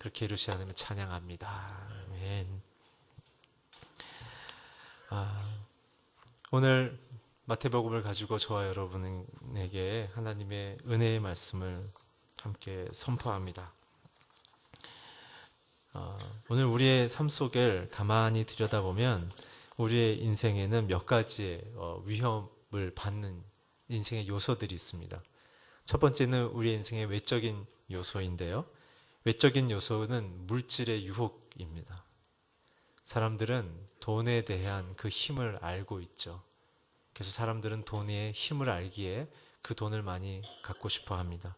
그렇게 이루시 하나님을 찬양합니다. 아멘. 오늘 마태복음을 가지고 저와 여러분에게 하나님의 은혜의 말씀을 함께 선포합니다. 오늘 우리의 삶 속을 가만히 들여다보면 우리의 인생에는 몇 가지의 위험을 받는 인생의 요소들이 있습니다. 첫 번째는 우리의 인생의 외적인 요소인데요. 외적인 요소는 물질의 유혹입니다. 사람들은 돈에 대한 그 힘을 알고 있죠. 그래서 사람들은 돈의 힘을 알기에 그 돈을 많이 갖고 싶어 합니다.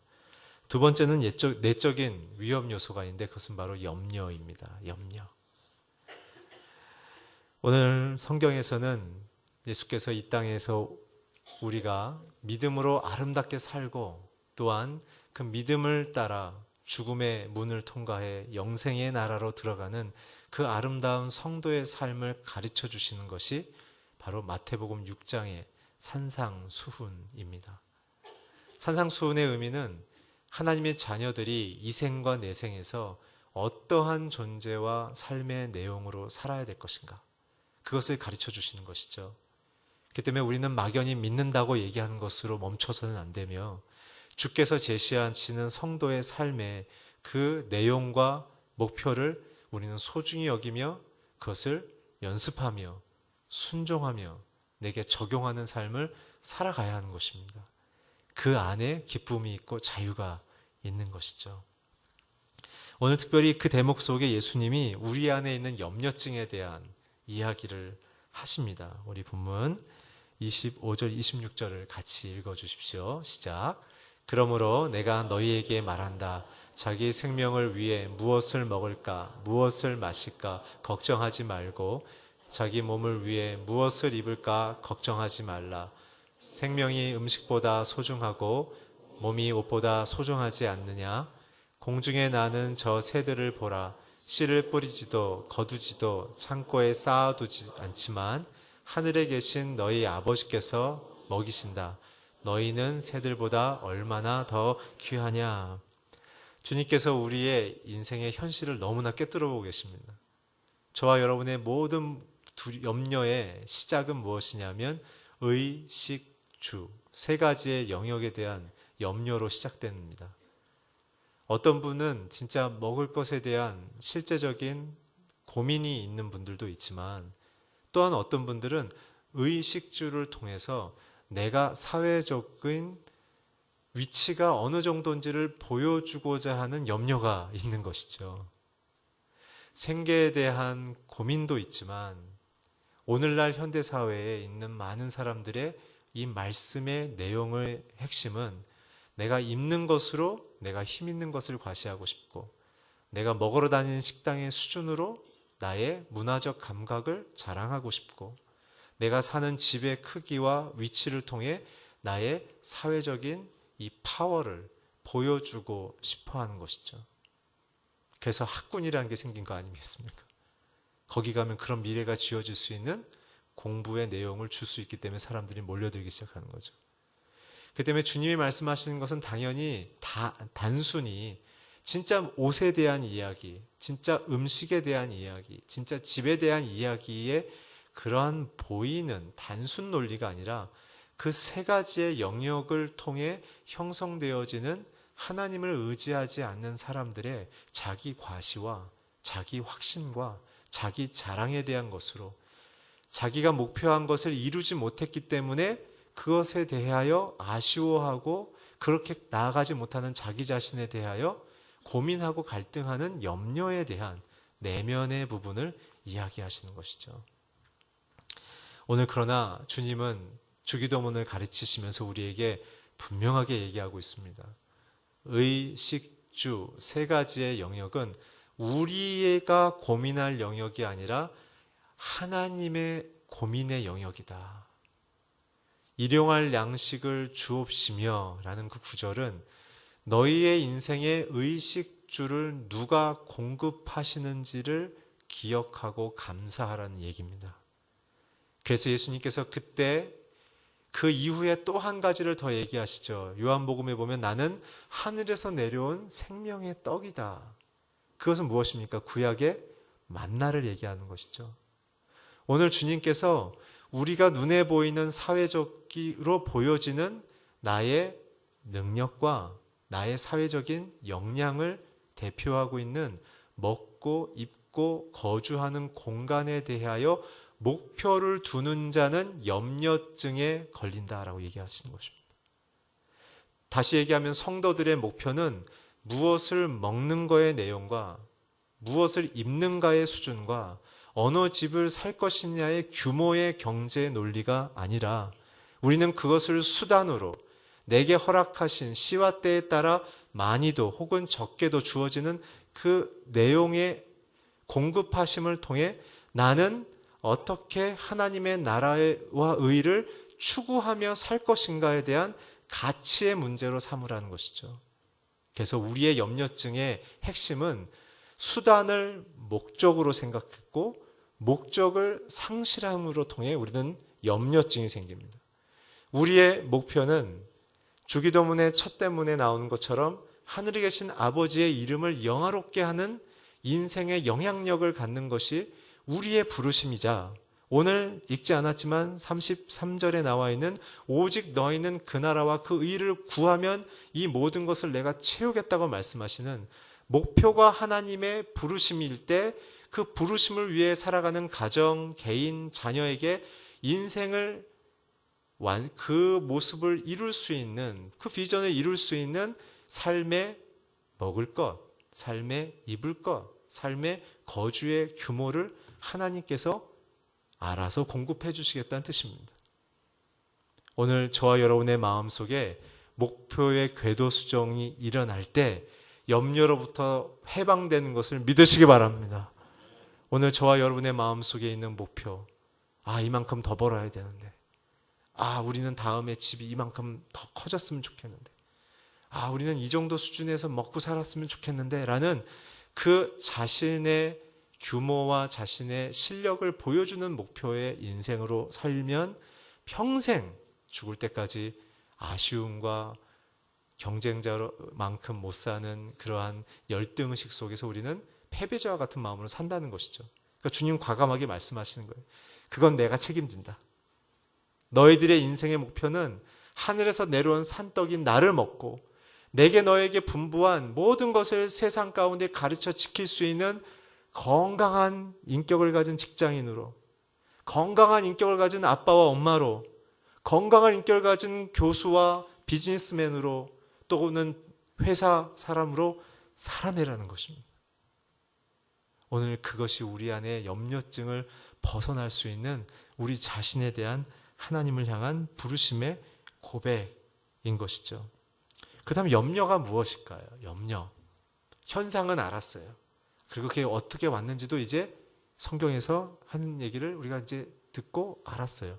두 번째는 내적인 위험 요소가 있는데 그것은 바로 염려입니다. 염려. 오늘 성경에서는 예수께서 이 땅에서 우리가 믿음으로 아름답게 살고 또한 그 믿음을 따라 죽음의 문을 통과해 영생의 나라로 들어가는 그 아름다운 성도의 삶을 가르쳐 주시는 것이 바로 마태복음 6장의 산상수훈입니다. 산상수훈의 의미는 하나님의 자녀들이 이 생과 내생에서 어떠한 존재와 삶의 내용으로 살아야 될 것인가, 그것을 가르쳐 주시는 것이죠. 그렇기 때문에 우리는 막연히 믿는다고 얘기하는 것으로 멈춰서는 안 되며 주께서 제시하시는 성도의 삶의 그 내용과 목표를 우리는 소중히 여기며 그것을 연습하며 순종하며 내게 적용하는 삶을 살아가야 하는 것입니다. 그 안에 기쁨이 있고 자유가 있는 것이죠. 오늘 특별히 그 대목 속에 예수님이 우리 안에 있는 염려증에 대한 이야기를 하십니다. 우리 본문 25절 26절을 같이 읽어주십시오. 시작. 그러므로 내가 너희에게 말한다. 자기 생명을 위해 무엇을 먹을까 무엇을 마실까 걱정하지 말고 자기 몸을 위해 무엇을 입을까 걱정하지 말라. 생명이 음식보다 소중하고 몸이 옷보다 소중하지 않느냐. 공중에 나는 저 새들을 보라. 씨를 뿌리지도 거두지도 창고에 쌓아두지 않지만 하늘에 계신 너희 아버지께서 먹이신다. 너희는 새들보다 얼마나 더 귀하냐. 주님께서 우리의 인생의 현실을 너무나 꿰뚫어보고 계십니다. 저와 여러분의 모든 염려의 시작은 무엇이냐면 의식주, 세 가지의 영역에 대한 염려로 시작됩니다. 어떤 분은 진짜 먹을 것에 대한 실제적인 고민이 있는 분들도 있지만 또한 어떤 분들은 의식주를 통해서 내가 사회적인 위치가 어느 정도인지를 보여주고자 하는 염려가 있는 것이죠. 생계에 대한 고민도 있지만 오늘날 현대사회에 있는 많은 사람들의 이 말씀의 내용의 핵심은 내가 입는 것으로 내가 힘 있는 것을 과시하고 싶고 내가 먹으러 다니는 식당의 수준으로 나의 문화적 감각을 자랑하고 싶고 내가 사는 집의 크기와 위치를 통해 나의 사회적인 이 파워를 보여주고 싶어 하는 것이죠. 그래서 학군이라는 게 생긴 거 아니겠습니까? 거기 가면 그런 미래가 지어질 수 있는 공부의 내용을 줄 수 있기 때문에 사람들이 몰려들기 시작하는 거죠. 그 때문에 주님이 말씀하시는 것은 당연히 단순히 진짜 옷에 대한 이야기, 진짜 음식에 대한 이야기, 진짜 집에 대한 이야기의 그러한 보이는 단순 논리가 아니라 그 세 가지의 영역을 통해 형성되어지는 하나님을 의지하지 않는 사람들의 자기 과시와 자기 확신과 자기 자랑에 대한 것으로 자기가 목표한 것을 이루지 못했기 때문에 그것에 대하여 아쉬워하고 그렇게 나아가지 못하는 자기 자신에 대하여 고민하고 갈등하는 염려에 대한 내면의 부분을 이야기하시는 것이죠. 오늘 그러나 주님은 주기도문을 가르치시면서 우리에게 분명하게 얘기하고 있습니다. 의식주 세 가지의 영역은 우리가 고민할 영역이 아니라 하나님의 고민의 영역이다. 일용할 양식을 주옵시며 라는 그 구절은 너희의 인생의 의식주를 누가 공급하시는지를 기억하고 감사하라는 얘기입니다. 그래서 예수님께서 그때 그 이후에 또 한 가지를 더 얘기하시죠. 요한복음에 보면 나는 하늘에서 내려온 생명의 떡이다. 그것은 무엇입니까? 구약의 만나를 얘기하는 것이죠. 오늘 주님께서 우리가 눈에 보이는 사회적으로 보여지는 나의 능력과 나의 사회적인 역량을 대표하고 있는 먹고 입고 거주하는 공간에 대하여 목표를 두는 자는 염려증에 걸린다라고 얘기하시는 것입니다. 다시 얘기하면 성도들의 목표는 무엇을 먹는 거의 내용과 무엇을 입는가의 수준과 어느 집을 살 것이냐의 규모의 경제 논리가 아니라 우리는 그것을 수단으로 내게 허락하신 시와 때에 따라 많이도 혹은 적게도 주어지는 그 내용의 공급하심을 통해 나는 어떻게 하나님의 나라와 의를 추구하며 살 것인가에 대한 가치의 문제로 삼으라는 것이죠. 그래서 우리의 염려증의 핵심은 수단을 목적으로 생각했고 목적을 상실함으로 통해 우리는 염려증이 생깁니다. 우리의 목표는 주기도문의 첫 대문에 나오는 것처럼 하늘에 계신 아버지의 이름을 영화롭게 하는 인생의 영향력을 갖는 것이 우리의 부르심이자 오늘 읽지 않았지만 33절에 나와 있는 오직 너희는 그 나라와 그 의를 구하면 이 모든 것을 내가 채우겠다고 말씀하시는 목표가 하나님의 부르심일 때 그 부르심을 위해 살아가는 가정, 개인, 자녀에게 인생을 그 모습을 이룰 수 있는 그 비전을 이룰 수 있는 삶의 먹을 것, 삶의 입을 것, 삶의 거주의 규모를 하나님께서 알아서 공급해 주시겠다는 뜻입니다. 오늘 저와 여러분의 마음속에 목표의 궤도 수정이 일어날 때 염려로부터 해방되는 것을 믿으시기 바랍니다. 오늘 저와 여러분의 마음속에 있는 목표, 이만큼 더 벌어야 되는데, 우리는 다음에 집이 이만큼 더 커졌으면 좋겠는데, 우리는 이 정도 수준에서 먹고 살았으면 좋겠는데 라는 그 자신의 규모와 자신의 실력을 보여주는 목표의 인생으로 살면 평생 죽을 때까지 아쉬움과 경쟁자만큼 못 사는 그러한 열등의식 속에서 우리는 패배자와 같은 마음으로 산다는 것이죠. 그러니까 주님 과감하게 말씀하시는 거예요. 그건 내가 책임진다. 너희들의 인생의 목표는 하늘에서 내려온 산떡인 나를 먹고 내게 너에게 분부한 모든 것을 세상 가운데 가르쳐 지킬 수 있는 건강한 인격을 가진 직장인으로, 건강한 인격을 가진 아빠와 엄마로, 건강한 인격을 가진 교수와 비즈니스맨으로 또는 회사 사람으로 살아내라는 것입니다. 오늘 그것이 우리 안에 염려증을 벗어날 수 있는 우리 자신에 대한 하나님을 향한 부르심의 고백인 것이죠. 그렇다면 염려가 무엇일까요? 염려. 현상은 알았어요. 그리고 그게 어떻게 왔는지도 이제 성경에서 하는 얘기를 우리가 이제 듣고 알았어요.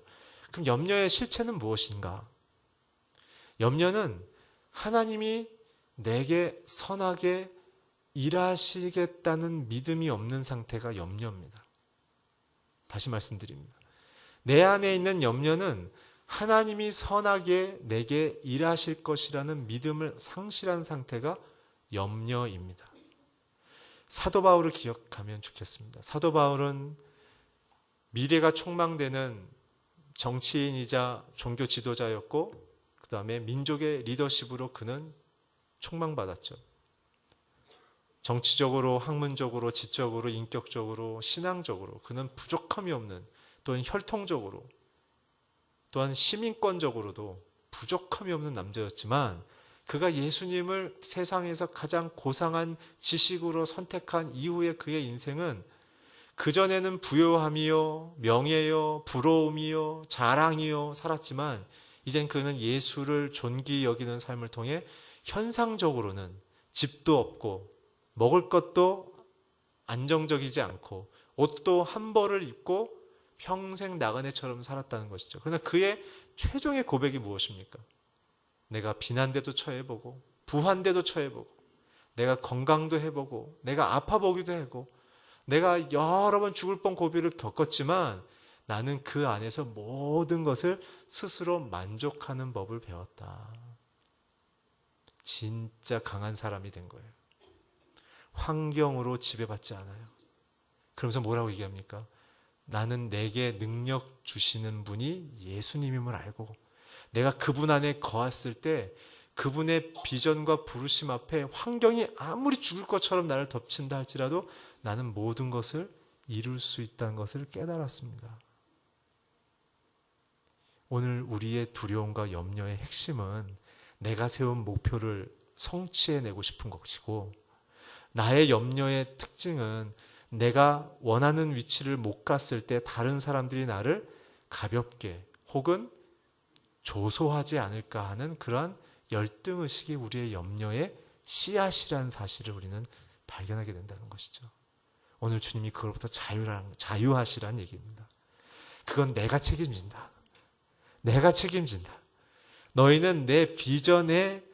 그럼 염려의 실체는 무엇인가? 염려는 하나님이 내게 선하게 일하시겠다는 믿음이 없는 상태가 염려입니다. 다시 말씀드립니다. 내 안에 있는 염려는 하나님이 선하게 내게 일하실 것이라는 믿음을 상실한 상태가 염려입니다. 사도 바울을 기억하면 좋겠습니다. 사도 바울은 미래가 촉망되는 정치인이자 종교 지도자였고 그 다음에 민족의 리더십으로 그는 촉망받았죠. 정치적으로, 학문적으로, 지적으로, 인격적으로, 신앙적으로 그는 부족함이 없는, 또는 혈통적으로, 또한 시민권적으로도 부족함이 없는 남자였지만 그가 예수님을 세상에서 가장 고상한 지식으로 선택한 이후의 그의 인생은 그전에는 부요함이요, 명예요, 부러움이요, 자랑이요 살았지만 이젠 그는 예수를 존귀히 여기는 삶을 통해 현상적으로는 집도 없고 먹을 것도 안정적이지 않고 옷도 한 벌을 입고 평생 나그네처럼 살았다는 것이죠. 그러나 그의 최종의 고백이 무엇입니까? 내가 비난돼도 처해보고 부한돼도 처해보고 내가 건강도 해보고 내가 아파보기도 하고 내가 여러 번 죽을 뻔 고비를 겪었지만 나는 그 안에서 모든 것을 스스로 만족하는 법을 배웠다. 진짜 강한 사람이 된 거예요. 환경으로 지배받지 않아요. 그러면서 뭐라고 얘기합니까? 나는 내게 능력 주시는 분이 예수님임을 알고 내가 그분 안에 거했을 때 그분의 비전과 부르심 앞에 환경이 아무리 죽을 것처럼 나를 덮친다 할지라도 나는 모든 것을 이룰 수 있다는 것을 깨달았습니다. 오늘 우리의 두려움과 염려의 핵심은 내가 세운 목표를 성취해내고 싶은 것이고, 나의 염려의 특징은 내가 원하는 위치를 못 갔을 때 다른 사람들이 나를 가볍게 혹은 조소하지 않을까 하는 그러한 열등의식이 우리의 염려의 씨앗이라는 사실을 우리는 발견하게 된다는 것이죠. 오늘 주님이 그걸부터 자유하시라는 얘기입니다. 그건 내가 책임진다. 내가 책임진다. 너희는 내 비전에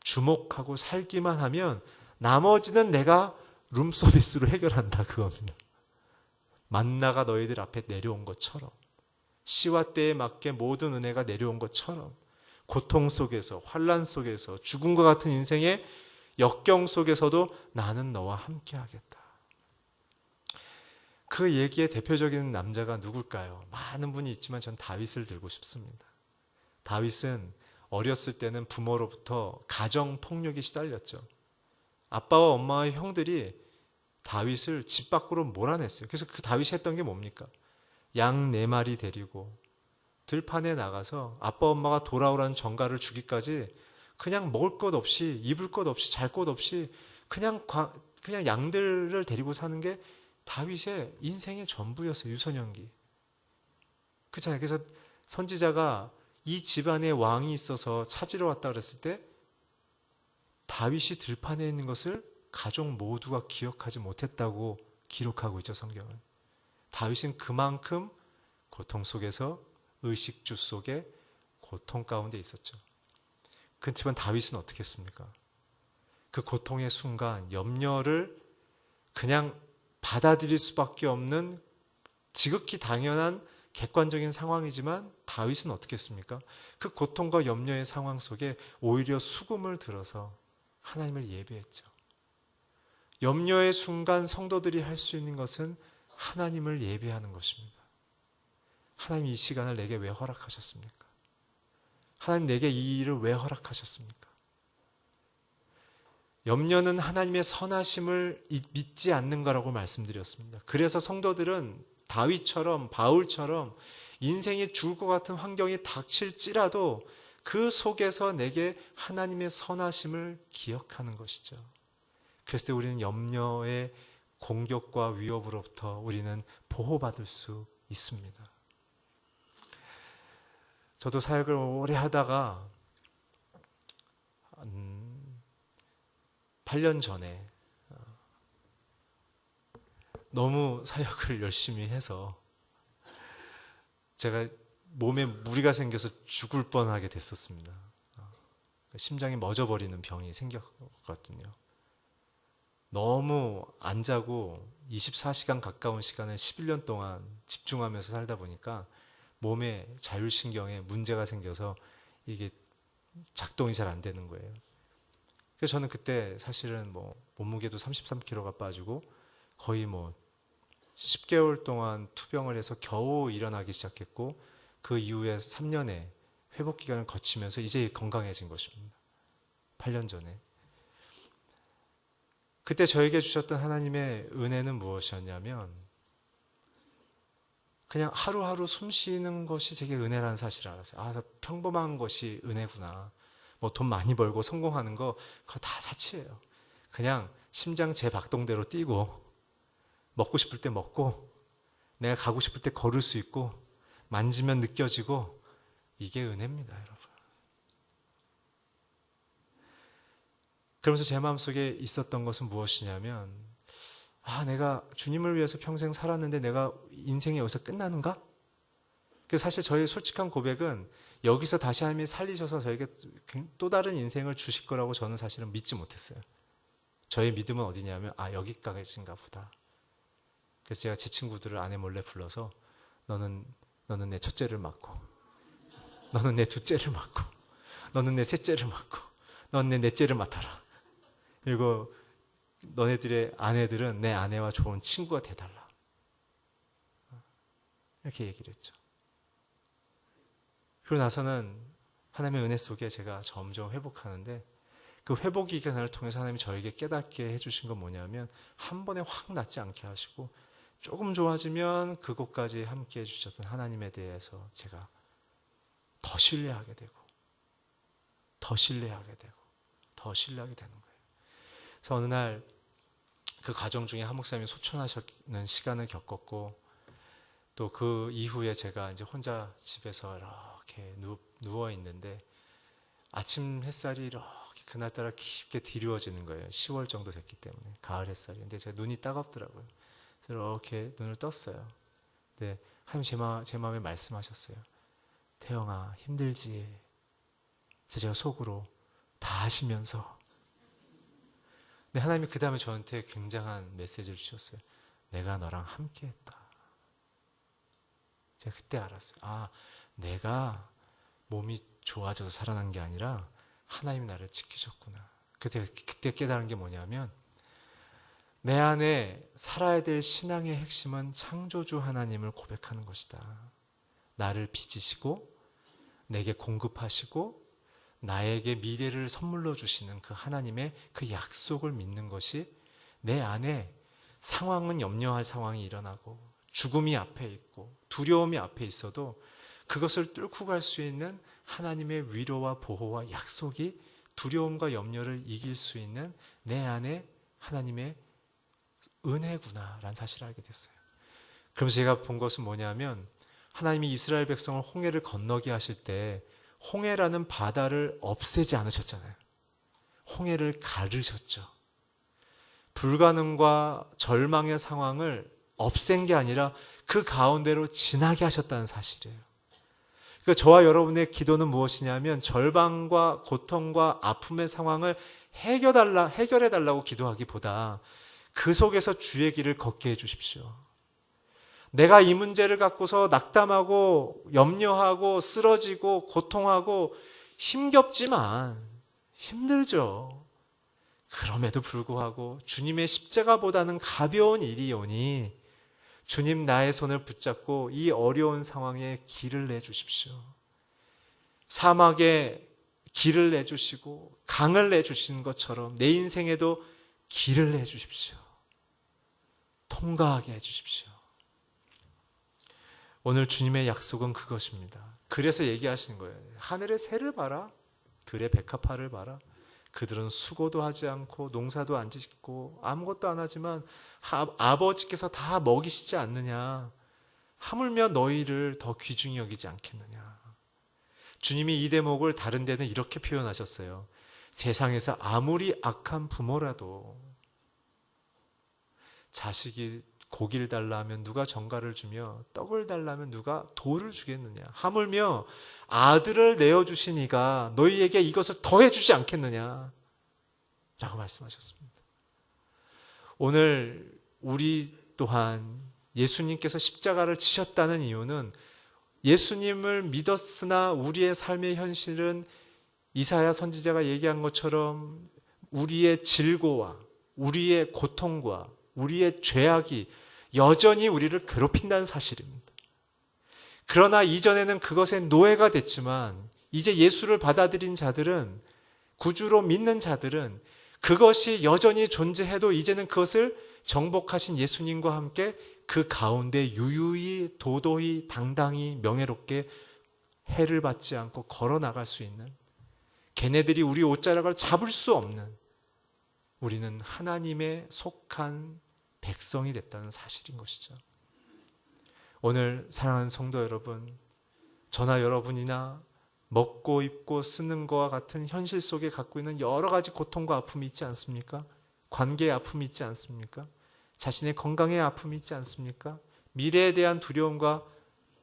주목하고 살기만 하면 나머지는 내가 룸서비스로 해결한다, 그겁니다. 만나가 너희들 앞에 내려온 것처럼, 시와 때에 맞게 모든 은혜가 내려온 것처럼, 고통 속에서, 환난 속에서, 죽음과 같은 인생의 역경 속에서도 나는 너와 함께 하겠다. 그 얘기의 대표적인 남자가 누굴까요? 많은 분이 있지만 전 다윗을 들고 싶습니다. 다윗은 어렸을 때는 부모로부터 가정 폭력에 시달렸죠. 아빠와 엄마와 형들이 다윗을 집 밖으로 몰아냈어요. 그래서 그 다윗이 했던 게 뭡니까? 양 4마리 데리고 들판에 나가서 아빠 엄마가 돌아오라는 전가를 주기까지 그냥 먹을 것 없이, 입을 것 없이, 잘 것 없이 그냥 양들을 데리고 사는 게 다윗의 인생의 전부였어요. 유소년기. 그렇잖아요. 그래서 선지자가 이 집안에 왕이 있어서 찾으러 왔다 그랬을 때 다윗이 들판에 있는 것을 가족 모두가 기억하지 못했다고 기록하고 있죠, 성경은. 다윗은 그만큼 고통 속에서, 의식주 속에 고통 가운데 있었죠. 그렇지만 다윗은 어떻게 했습니까? 그 고통의 순간 염려를 그냥 받아들일 수밖에 없는 지극히 당연한 객관적인 상황이지만 다윗은 어떻게 했습니까? 그 고통과 염려의 상황 속에 오히려 수금을 들어서 하나님을 예배했죠. 염려의 순간 성도들이 할 수 있는 것은 하나님을 예배하는 것입니다. 하나님 이 시간을 내게 왜 허락하셨습니까? 하나님 내게 이 일을 왜 허락하셨습니까? 염려는 하나님의 선하심을 믿지 않는 거라고 말씀드렸습니다. 그래서 성도들은 다윗처럼 바울처럼 인생이 죽을 것 같은 환경이 닥칠지라도 그 속에서 내게 하나님의 선하심을 기억하는 것이죠. 그랬을 때 우리는 염려의 공격과 위협으로부터 우리는 보호받을 수 있습니다. 저도 사역을 오래 하다가 8년 전에 너무 사역을 열심히 해서 제가 몸에 무리가 생겨서 죽을 뻔하게 됐었습니다. 심장이 멎어버리는 병이 생겼거든요. 너무 안 자고 24시간 가까운 시간을 11년 동안 집중하면서 살다 보니까 몸에 자율신경에 문제가 생겨서 이게 작동이 잘 안 되는 거예요. 그래서 저는 그때 사실은 몸무게도 33kg가 빠지고 거의 10개월 동안 투병을 해서 겨우 일어나기 시작했고 그 이후에 3년의 회복 기간을 거치면서 이제 건강해진 것입니다. 8년 전에. 그때 저에게 주셨던 하나님의 은혜는 무엇이었냐면 그냥 하루하루 숨 쉬는 것이 제게 은혜라는 사실을 알았어요. 평범한 것이 은혜구나. 돈 많이 벌고 성공하는 거 그거 다 사치예요. 그냥 심장 제 박동대로 뛰고 먹고 싶을 때 먹고 내가 가고 싶을 때 걸을 수 있고 만지면 느껴지고 이게 은혜입니다, 여러분. 그러면서 제 마음속에 있었던 것은 무엇이냐면 내가 주님을 위해서 평생 살았는데 내가 인생이 여기서 끝나는가? 그래서 사실 저의 솔직한 고백은 여기서 다시 하나님이 살리셔서 저에게 또 다른 인생을 주실 거라고 저는 사실은 믿지 못했어요. 저의 믿음은 어디냐면 여기까지인가 보다. 그래서 제가 제 친구들을 아내 몰래 불러서 너는 내 첫째를 맡고 너는 내 둘째를 맡고 너는 내 셋째를 맡고 너는 내 넷째를 맡아라. 그리고 너네들의 아내들은 내 아내와 좋은 친구가 돼달라. 이렇게 얘기를 했죠. 그러고 나서는 하나님의 은혜 속에 제가 점점 회복하는데, 그 회복의 기간을 통해서 하나님이 저에게 깨닫게 해주신 건 뭐냐면, 한 번에 확 낫지 않게 하시고 조금 좋아지면 그것까지 함께 해주셨던 하나님에 대해서 제가 더 신뢰하게 되고 더 신뢰하게 되고 더 신뢰하게 되는 거예요. 그래서 어느 날 그 과정 중에 한 목사님이 소천하시는 시간을 겪었고, 또 그 이후에 제가 이제 혼자 집에서 이렇게 누워 있는데 아침 햇살이 이렇게 그날따라 깊게 드리워지는 거예요. 10월 정도 됐기 때문에, 가을 햇살이. 근데 제가 눈이 따갑더라고요. 그래서 이렇게 눈을 떴어요. 근데 하나님 제 마음에 말씀하셨어요. 태영아, 힘들지? 제가 속으로 다 하시면서. 근데 하나님이 그 다음에 저한테 굉장한 메시지를 주셨어요. 내가 너랑 함께 했다. 제가 그때 알았어요. 아, 내가 몸이 좋아져서 살아난 게 아니라 하나님이 나를 지키셨구나. 그때 깨달은 게 뭐냐면, 내 안에 살아야 될 신앙의 핵심은 창조주 하나님을 고백하는 것이다. 나를 빚으시고 내게 공급하시고 나에게 미래를 선물로 주시는 그 하나님의 그 약속을 믿는 것이, 내 안에 상황은 염려할 상황이 일어나고 죽음이 앞에 있고 두려움이 앞에 있어도 그것을 뚫고 갈 수 있는 하나님의 위로와 보호와 약속이 두려움과 염려를 이길 수 있는 내 안에 하나님의 은혜구나라는 사실을 알게 됐어요. 그러면서 제가 본 것은 뭐냐면, 하나님이 이스라엘 백성을 홍해를 건너게 하실 때 홍해라는 바다를 없애지 않으셨잖아요. 홍해를 가르셨죠. 불가능과 절망의 상황을 없앤 게 아니라 그 가운데로 지나게 하셨다는 사실이에요. 그러니까 저와 여러분의 기도는 무엇이냐면, 절망과 고통과 아픔의 상황을 해결해달라고 기도하기보다 그 속에서 주의 길을 걷게 해주십시오. 내가 이 문제를 갖고서 낙담하고 염려하고 쓰러지고 고통하고 힘겹지만, 힘들죠. 그럼에도 불구하고 주님의 십자가보다는 가벼운 일이오니 주님 나의 손을 붙잡고 이 어려운 상황에 길을 내주십시오. 사막에 길을 내주시고 강을 내주신 것처럼 내 인생에도 길을 내주십시오. 통과하게 해주십시오. 오늘 주님의 약속은 그것입니다. 그래서 얘기하시는 거예요. 하늘의 새를 봐라. 들의 백합화를 봐라. 그들은 수고도 하지 않고 농사도 안 짓고 아무것도 안 하지만 아버지께서 다 먹이시지 않느냐. 하물며 너희를 더 귀중히 여기지 않겠느냐. 주님이 이 대목을 다른 데는 이렇게 표현하셨어요. 세상에서 아무리 악한 부모라도 자식이 고기를 달라 하면 누가 전갈을 주며 떡을 달라 하면 누가 돌을 주겠느냐. 하물며 아들을 내어주신 이가 너희에게 이것을 더해주지 않겠느냐 라고 말씀하셨습니다. 오늘 우리 또한 예수님께서 십자가를 지셨다는 이유는, 예수님을 믿었으나 우리의 삶의 현실은 이사야 선지자가 얘기한 것처럼 우리의 질고와 우리의 고통과 우리의 죄악이 여전히 우리를 괴롭힌다는 사실입니다. 그러나 이전에는 그것의 노예가 됐지만 이제 예수를 받아들인 자들은, 구주로 믿는 자들은 그것이 여전히 존재해도 이제는 그것을 정복하신 예수님과 함께 그 가운데 유유히 도도히 당당히 명예롭게 해를 받지 않고 걸어 나갈 수 있는, 걔네들이 우리 옷자락을 잡을 수 없는, 우리는 하나님의 속한 백성이 됐다는 사실인 것이죠. 오늘 사랑하는 성도 여러분, 저나 여러분이나 먹고 입고 쓰는 것과 같은 현실 속에 갖고 있는 여러 가지 고통과 아픔이 있지 않습니까? 관계의 아픔이 있지 않습니까? 자신의 건강의 아픔이 있지 않습니까? 미래에 대한 두려움과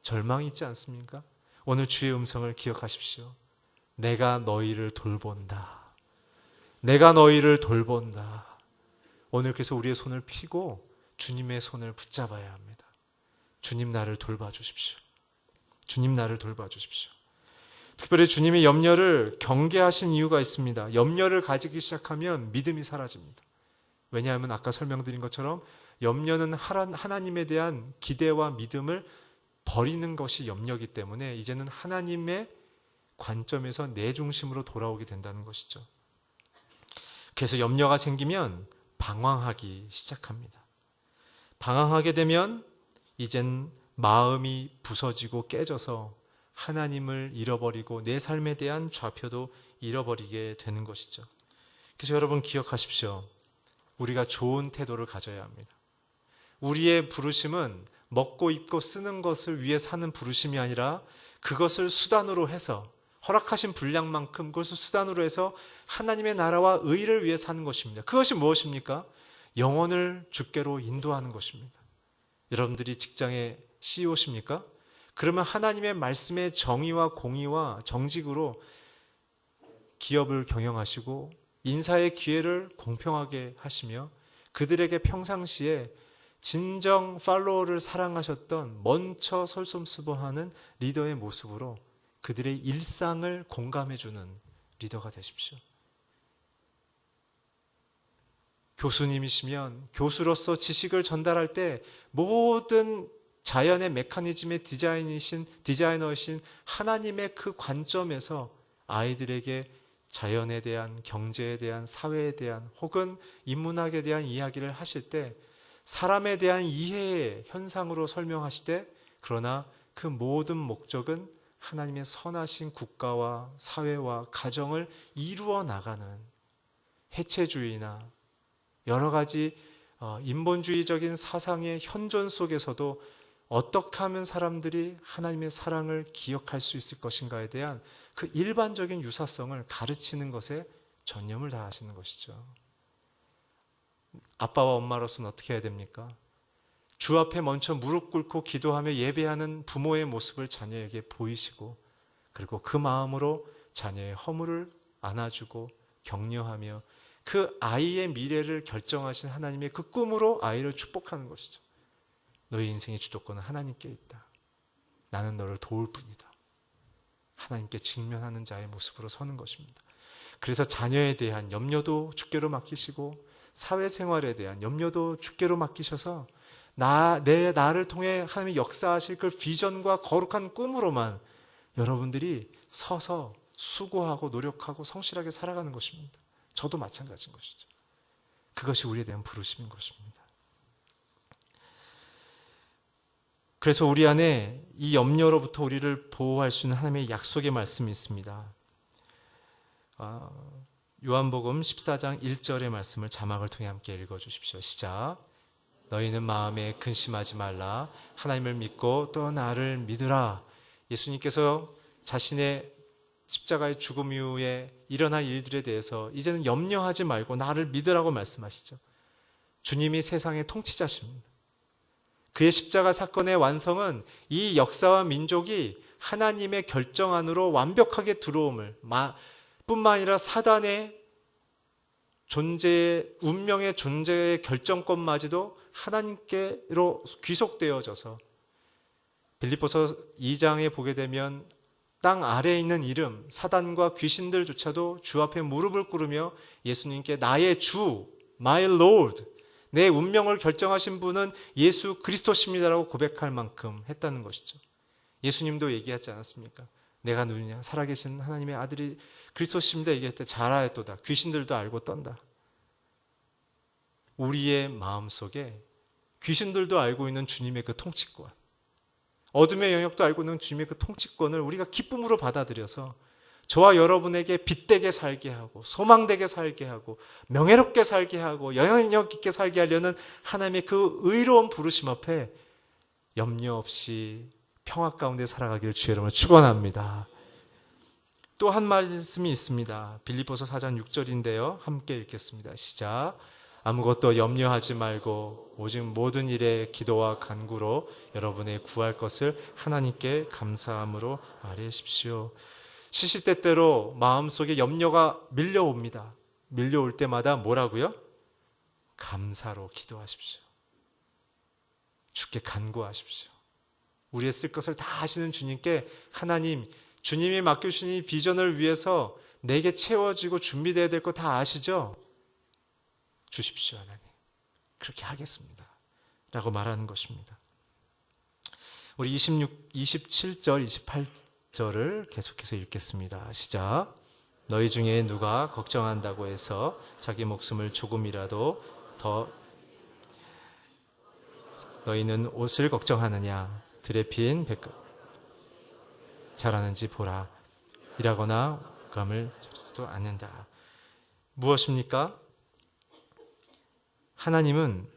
절망이 있지 않습니까? 오늘 주의 음성을 기억하십시오. 내가 너희를 돌본다. 내가 너희를 돌본다. 오늘 그래서 우리의 손을 펴고 주님의 손을 붙잡아야 합니다. 주님 나를 돌봐주십시오. 주님 나를 돌봐주십시오. 특별히 주님이 염려를 경계하신 이유가 있습니다. 염려를 가지기 시작하면 믿음이 사라집니다. 왜냐하면 아까 설명드린 것처럼 염려는 하나님에 대한 기대와 믿음을 버리는 것이 염려이기 때문에 이제는 하나님의 관점에서 내 중심으로 돌아오게 된다는 것이죠. 그래서 염려가 생기면 방황하기 시작합니다. 방황하게 되면 이젠 마음이 부서지고 깨져서 하나님을 잃어버리고 내 삶에 대한 좌표도 잃어버리게 되는 것이죠. 그래서 여러분 기억하십시오. 우리가 좋은 태도를 가져야 합니다. 우리의 부르심은 먹고 입고 쓰는 것을 위해 사는 부르심이 아니라 그것을 수단으로 해서 허락하신 분량만큼 그것을 수단으로 해서 하나님의 나라와 의를 위해 사는 것입니다. 그것이 무엇입니까? 영혼을 주께로 인도하는 것입니다. 여러분들이 직장의 CEO십니까? 그러면 하나님의 말씀의 정의와 공의와 정직으로 기업을 경영하시고 인사의 기회를 공평하게 하시며 그들에게 평상시에 진정 팔로워를 사랑하셨던 먼저 설솜수범하는 리더의 모습으로 그들의 일상을 공감해주는 리더가 되십시오. 교수님이시면 교수로서 지식을 전달할 때 모든 자연의 메커니즘의 디자이너이신 하나님의 그 관점에서 아이들에게 자연에 대한, 경제에 대한, 사회에 대한 혹은 인문학에 대한 이야기를 하실 때 사람에 대한 이해의 현상으로 설명하시되 그러나 그 모든 목적은 하나님의 선하신 국가와 사회와 가정을 이루어 나가는 해체주의나 여러 가지 인본주의적인 사상의 현존 속에서도 어떻게 하면 사람들이 하나님의 사랑을 기억할 수 있을 것인가에 대한 그 일반적인 유사성을 가르치는 것에 전념을 다하시는 것이죠. 아빠와 엄마로서는 어떻게 해야 됩니까? 주 앞에 먼저 무릎 꿇고 기도하며 예배하는 부모의 모습을 자녀에게 보이시고 그리고 그 마음으로 자녀의 허물을 안아주고 격려하며 그 아이의 미래를 결정하신 하나님의 그 꿈으로 아이를 축복하는 것이죠. 너의 인생의 주도권은 하나님께 있다. 나는 너를 도울 뿐이다. 하나님께 직면하는 자의 모습으로 서는 것입니다. 그래서 자녀에 대한 염려도 주께로 맡기시고 사회생활에 대한 염려도 주께로 맡기셔서 나를 통해 하나님이 역사하실 그 비전과 거룩한 꿈으로만 여러분들이 서서 수고하고 노력하고 성실하게 살아가는 것입니다. 저도 마찬가지인 것이죠. 그것이 우리에 대한 부르심인 것입니다. 그래서 우리 안에 이 염려로부터 우리를 보호할 수 있는 하나님의 약속의 말씀이 있습니다. 요한복음 14장 1절의 말씀을 자막을 통해 함께 읽어주십시오. 시작. 너희는 마음에 근심하지 말라. 하나님을 믿고 또 나를 믿으라. 예수님께서 자신의 십자가의 죽음 이후에 일어날 일들에 대해서 이제는 염려하지 말고 나를 믿으라고 말씀하시죠. 주님이 세상의 통치자십니다. 그의 십자가 사건의 완성은 이 역사와 민족이 하나님의 결정 안으로 완벽하게 들어옴을 뿐만 아니라 사단의 존재의 운명의 존재의 결정권마저도 하나님께로 귀속되어져서 빌립보서 2장에 보게 되면 땅 아래에 있는 이름 사단과 귀신들조차도 주 앞에 무릎을 꿇으며 예수님께 나의 주, my Lord, 내 운명을 결정하신 분은 예수 그리스도십니다라고 고백할 만큼 했다는 것이죠. 예수님도 얘기하지 않았습니까? 내가 누구냐? 살아계신 하나님의 아들이 그리스도십니다 얘기할 때 잘하였도다. 귀신들도 알고 떤다. 우리의 마음속에 귀신들도 알고 있는 주님의 그 통치권, 어둠의 영역도 알고 있는 주님의 그 통치권을 우리가 기쁨으로 받아들여서 저와 여러분에게 빛되게 살게 하고 소망되게 살게 하고 명예롭게 살게 하고 영향력 있게 살게 하려는 하나님의 그 의로운 부르심 앞에 염려 없이 평화 가운데 살아가기를 주의 이름으로 축원합니다. 또 한 말씀이 있습니다. 빌립보서 4장 6절인데요. 함께 읽겠습니다. 시작. 아무것도 염려하지 말고 오직 모든 일에 기도와 간구로 여러분의 구할 것을 하나님께 감사함으로 아뢰십시오. 시시때때로 마음속에 염려가 밀려옵니다. 밀려올 때마다 뭐라고요? 감사로 기도하십시오. 주께 간구하십시오. 우리의 쓸 것을 다 하시는 주님께 하나님, 주님이 맡겨주신 이 비전을 위해서 내게 채워지고 준비되어야 될 거 다 아시죠? 주십시오 하나님. 그렇게 하겠습니다 라고 말하는 것입니다. 우리 27절 28절을 계속해서 읽겠습니다. 시작. 너희 중에 누가 걱정한다고 해서 자기 목숨을 조금이라도 더 너희는 옷을 걱정하느냐 들에 핀 백합 자라는지 보라. 일하거나 감을 자르지도 않는다. 무엇입니까? 하나님은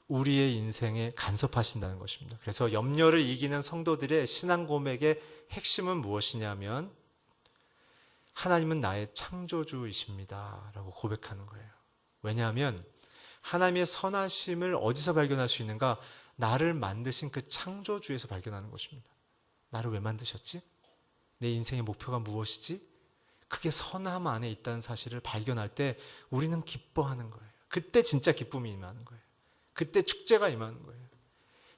우리의 인생에 간섭하신다는 것입니다. 그래서 염려를 이기는 성도들의 신앙 고백의 핵심은 무엇이냐면 하나님은 나의 창조주이십니다 라고 고백하는 거예요. 왜냐하면 하나님의 선하심을 어디서 발견할 수 있는가? 나를 만드신 그 창조주에서 발견하는 것입니다. 나를 왜 만드셨지? 내 인생의 목표가 무엇이지? 그게 선함 안에 있다는 사실을 발견할 때 우리는 기뻐하는 거예요. 그때 진짜 기쁨이 임하는 거예요. 그때 축제가 임하는 거예요.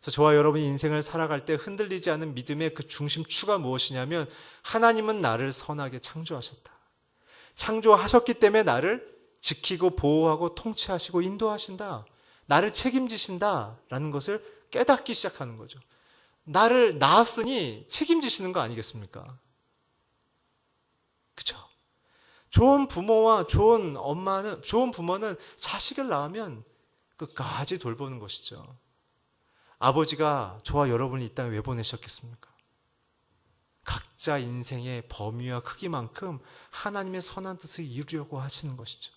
그래서 저와 여러분이 인생을 살아갈 때 흔들리지 않은 믿음의 그 중심추가 무엇이냐면 하나님은 나를 선하게 창조하셨다. 창조하셨기 때문에 나를 지키고 보호하고 통치하시고 인도하신다. 나를 책임지신다 라는 것을 깨닫기 시작하는 거죠. 나를 낳았으니 책임지시는 거 아니겠습니까? 그렇죠? 좋은 부모와 좋은 부모는 자식을 낳으면 끝까지 돌보는 것이죠. 아버지가 저와 여러분이 이 땅에 왜 보내셨겠습니까? 각자 인생의 범위와 크기만큼 하나님의 선한 뜻을 이루려고 하시는 것이죠.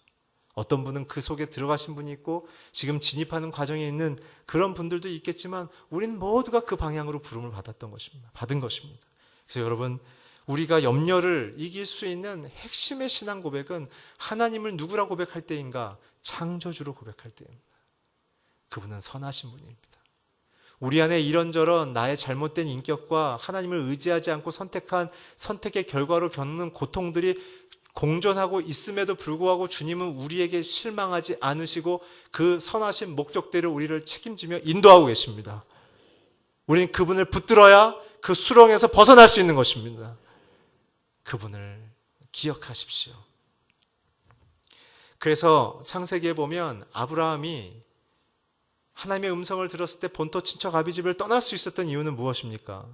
어떤 분은 그 속에 들어가신 분이 있고 지금 진입하는 과정에 있는 그런 분들도 있겠지만 우리는 모두가 그 방향으로 부름을 받은 것입니다. 그래서 여러분, 우리가 염려를 이길 수 있는 핵심의 신앙 고백은 하나님을 누구라 고백할 때인가? 창조주로 고백할 때입니다. 그분은 선하신 분입니다. 우리 안에 이런저런 나의 잘못된 인격과 하나님을 의지하지 않고 선택한 선택의 결과로 겪는 고통들이 공존하고 있음에도 불구하고 주님은 우리에게 실망하지 않으시고 그 선하신 목적대로 우리를 책임지며 인도하고 계십니다. 우리는 그분을 붙들어야 그 수렁에서 벗어날 수 있는 것입니다. 그분을 기억하십시오. 그래서 창세기에 보면 아브라함이 하나님의 음성을 들었을 때 본토 친척 아비집을 떠날 수 있었던 이유는 무엇입니까?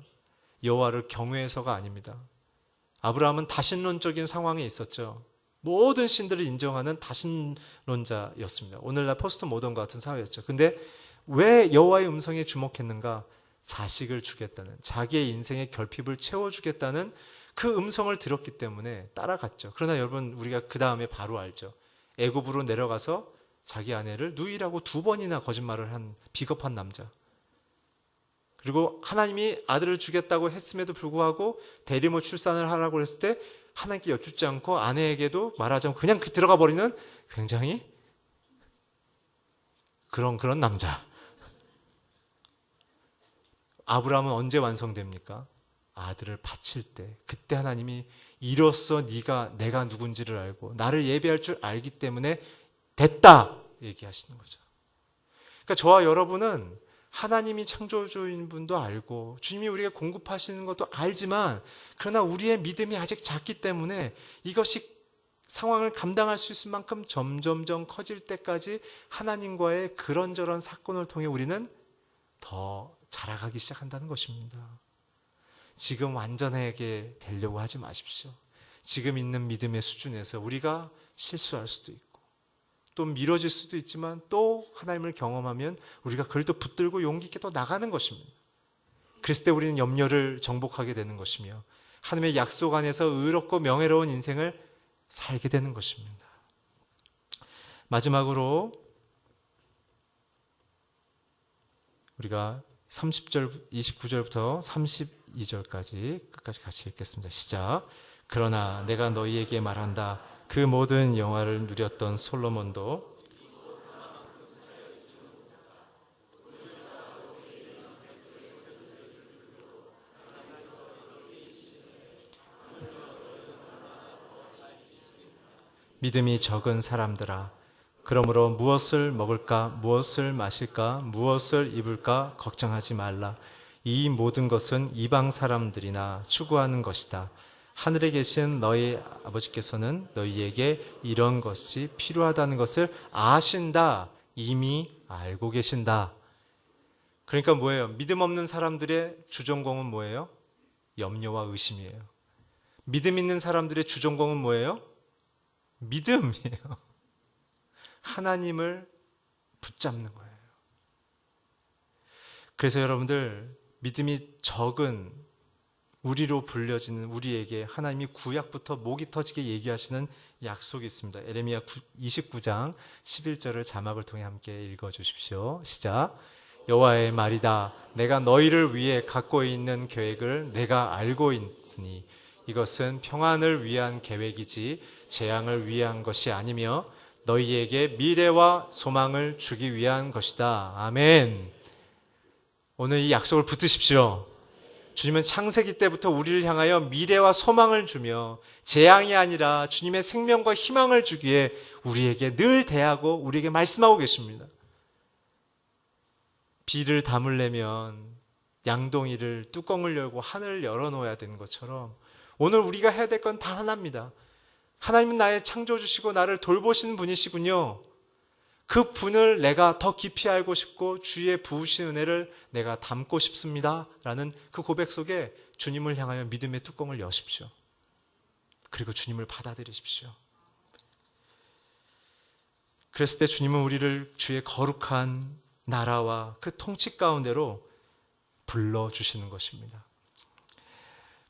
여호와를 경외해서가 아닙니다. 아브라함은 다신론적인 상황에 있었죠. 모든 신들을 인정하는 다신론자였습니다. 오늘날 포스트 모던 같은 사회였죠. 근데 왜 여호와의 음성에 주목했는가? 자식을 주겠다는, 자기의 인생의 결핍을 채워주겠다는 그 음성을 들었기 때문에 따라갔죠. 그러나 여러분, 우리가 그 다음에 바로 알죠. 애굽으로 내려가서 자기 아내를 누이라고 2번이나 거짓말을 한 비겁한 남자. 그리고 하나님이 아들을 주겠다고 했음에도 불구하고 대리모 출산을 하라고 했을 때 하나님께 여쭙지 않고 아내에게도 말하자면 그냥 들어가 버리는 굉장히 그런 남자. 아브라함은 언제 완성됩니까? 아들을 바칠 때. 그때 하나님이 이로써 내가 누군지를 알고 나를 예배할 줄 알기 때문에 됐다 얘기하시는 거죠. 그러니까 저와 여러분은 하나님이 창조주인 분도 알고 주님이 우리에게 공급하시는 것도 알지만 그러나 우리의 믿음이 아직 작기 때문에 이것이 상황을 감당할 수 있을 만큼 점점점 커질 때까지 하나님과의 그런저런 사건을 통해 우리는 더 자라가기 시작한다는 것입니다. 지금 완전하게 되려고 하지 마십시오. 지금 있는 믿음의 수준에서 우리가 실수할 수도 있고 또 미뤄질 수도 있지만 또 하나님을 경험하면 우리가 그걸 또 붙들고 용기 있게 또 나가는 것입니다. 그랬을 때 우리는 염려를 정복하게 되는 것이며 하나님의 약속 안에서 의롭고 명예로운 인생을 살게 되는 것입니다. 마지막으로 우리가 30절, 29절부터 32절까지 끝까지 같이 읽겠습니다. 시작. 그러나 내가 너희에게 말한다. 그 모든 영화를 누렸던 솔로몬도 믿음이 적은 사람들아, 그러므로 무엇을 먹을까, 무엇을 마실까, 무엇을 입을까 걱정하지 말라. 이 모든 것은 이방 사람들이나 추구하는 것이다. 하늘에 계신 너희 아버지께서는 너희에게 이런 것이 필요하다는 것을 아신다. 이미 알고 계신다. 그러니까 뭐예요? 믿음 없는 사람들의 주전공은 뭐예요? 염려와 의심이에요. 믿음 있는 사람들의 주전공은 뭐예요? 믿음이에요. 하나님을 붙잡는 거예요. 그래서 여러분들, 믿음이 적은 우리로 불려지는 우리에게 하나님이 구약부터 목이 터지게 얘기하시는 약속이 있습니다. 에레미야 29장 11절을 자막을 통해 함께 읽어주십시오. 시작. 여호와의 말이다. 내가 너희를 위해 갖고 있는 계획을 내가 알고 있으니 이것은 평안을 위한 계획이지 재앙을 위한 것이 아니며 너희에게 미래와 소망을 주기 위한 것이다. 아멘. 오늘 이 약속을 붙드십시오. 주님은 창세기 때부터 우리를 향하여 미래와 소망을 주며 재앙이 아니라 주님의 생명과 희망을 주기에 우리에게 늘 대하고 우리에게 말씀하고 계십니다. 비를 담으려면 양동이를 뚜껑을 열고 하늘을 열어놓아야 되는 것처럼 오늘 우리가 해야 될 건 단 하나입니다. 하나님은 나의 창조주시고 나를 돌보시는 분이시군요. 그 분을 내가 더 깊이 알고 싶고 주의 부으신 은혜를 내가 담고 싶습니다. 라는 그 고백 속에 주님을 향하여 믿음의 뚜껑을 여십시오. 그리고 주님을 받아들이십시오. 그랬을 때 주님은 우리를 주의 거룩한 나라와 그 통치 가운데로 불러주시는 것입니다.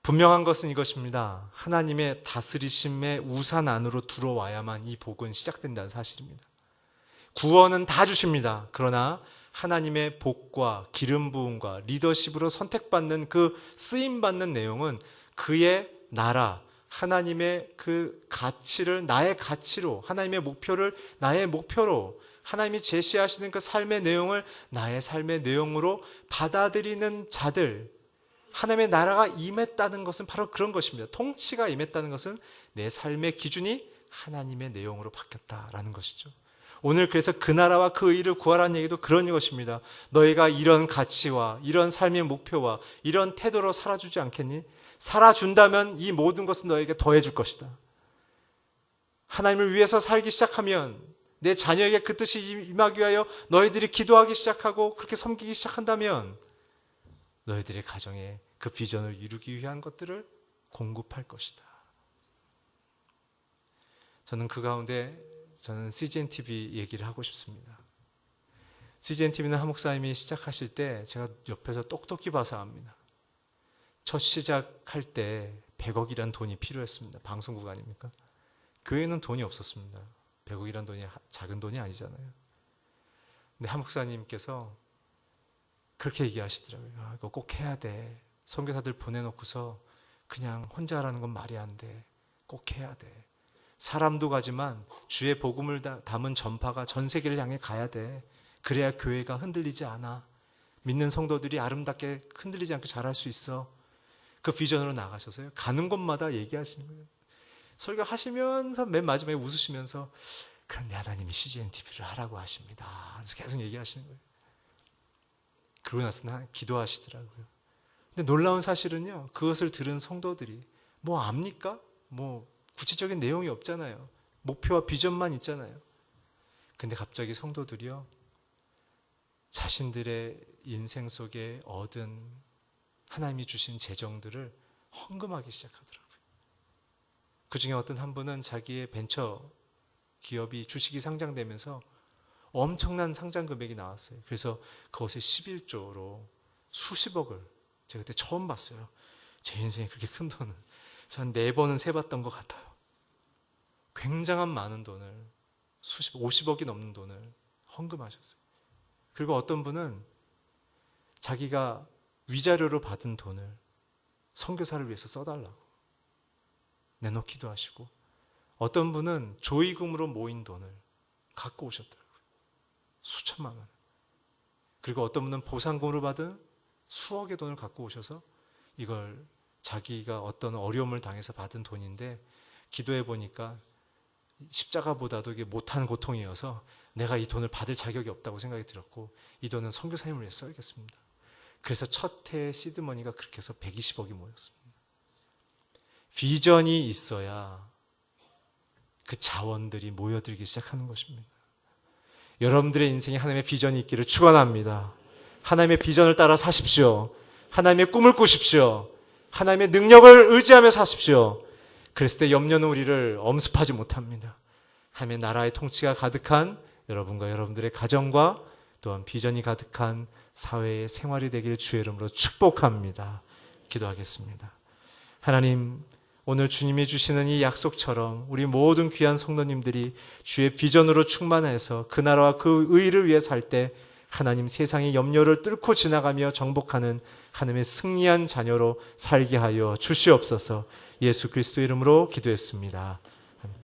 분명한 것은 이것입니다. 하나님의 다스리심의 우산 안으로 들어와야만 이 복은 시작된다는 사실입니다. 구원은 다 주십니다. 그러나 하나님의 복과 기름 부음과 리더십으로 선택받는 그 쓰임받는 내용은 그의 나라, 하나님의 그 가치를 나의 가치로, 하나님의 목표를 나의 목표로, 하나님이 제시하시는 그 삶의 내용을 나의 삶의 내용으로 받아들이는 자들, 하나님의 나라가 임했다는 것은 바로 그런 것입니다. 통치가 임했다는 것은 내 삶의 기준이 하나님의 내용으로 바뀌었다라는 것이죠. 오늘 그래서 그 나라와 그 의를 구하라는 얘기도 그런 것입니다. 너희가 이런 가치와 이런 삶의 목표와 이런 태도로 살아주지 않겠니? 살아준다면 이 모든 것은 너에게 더해줄 것이다. 하나님을 위해서 살기 시작하면 내 자녀에게 그 뜻이 임하기 위하여 너희들이 기도하기 시작하고 그렇게 섬기기 시작한다면 너희들의 가정에 그 비전을 이루기 위한 것들을 공급할 것이다. 저는 그 가운데 CGN TV 얘기를 하고 싶습니다. CGN TV는 한 목사님이 시작하실 때 제가 옆에서 똑똑히 봐서 압니다. 첫 시작할 때 100억이란 돈이 필요했습니다. 방송국 아닙니까? 교회는 돈이 없었습니다. 100억이란 돈이 작은 돈이 아니잖아요. 근데 한 목사님께서 그렇게 얘기하시더라고요. 이거 꼭 해야 돼. 선교사들 보내놓고서 그냥 혼자 하라는 건 말이 안 돼. 꼭 해야 돼. 사람도 가지만 주의 복음을 담은 전파가 전 세계를 향해 가야 돼. 그래야 교회가 흔들리지 않아. 믿는 성도들이 아름답게 흔들리지 않게 잘할 수 있어. 그 비전으로 나가셔서요. 가는 곳마다 얘기하시는 거예요. 설교 하시면서 맨 마지막에 웃으시면서 그런데 하나님이 CGN TV를 하라고 하십니다. 그래서 계속 얘기하시는 거예요. 그러고 나서 기도하시더라고요. 근데 놀라운 사실은요. 그것을 들은 성도들이 뭐 압니까? 뭐 구체적인 내용이 없잖아요. 목표와 비전만 있잖아요. 근데 갑자기 성도들이요. 자신들의 인생 속에 얻은 하나님이 주신 재정들을 헌금하기 시작하더라고요. 그 중에 어떤 한 분은 자기의 벤처 기업이 주식이 상장되면서 엄청난 상장 금액이 나왔어요. 그래서 그것의 11조로 수십억을 제가 그때 처음 봤어요. 제 인생에 그렇게 큰 돈을. 그래서 한 4번은 세봤던 것 같아요. 굉장한 많은 돈을 50억이 넘는 돈을 헌금하셨어요. 그리고 어떤 분은 자기가 위자료로 받은 돈을 선교사를 위해서 써달라고 내놓기도 하시고 어떤 분은 조의금으로 모인 돈을 갖고 오셨더라고요. 수천만 원. 그리고 어떤 분은 보상금으로 받은 수억의 돈을 갖고 오셔서 이걸 자기가 어떤 어려움을 당해서 받은 돈인데 기도해 보니까 십자가보다도 이게 못한 고통이어서 내가 이 돈을 받을 자격이 없다고 생각이 들었고 이 돈은 선교사님을 위해 써야겠습니다. 그래서 첫 해 시드머니가 그렇게 해서 120억이 모였습니다. 비전이 있어야 그 자원들이 모여들기 시작하는 것입니다. 여러분들의 인생에 하나님의 비전이 있기를 축원합니다. 하나님의 비전을 따라 사십시오. 하나님의 꿈을 꾸십시오. 하나님의 능력을 의지하며 사십시오. 그랬을 때 염려는 우리를 엄습하지 못합니다. 하나님의 나라의 통치가 가득한 여러분과 여러분들의 가정과 또한 비전이 가득한 사회의 생활이 되기를 주의 이름으로 축복합니다. 기도하겠습니다. 하나님, 오늘 주님이 주시는 이 약속처럼 우리 모든 귀한 성도님들이 주의 비전으로 충만해서 그 나라와 그 의를 위해 살 때 하나님 세상의 염려를 뚫고 지나가며 정복하는 하나님의 승리한 자녀로 살게 하여 주시옵소서. 예수 그리스도 이름으로 기도했습니다.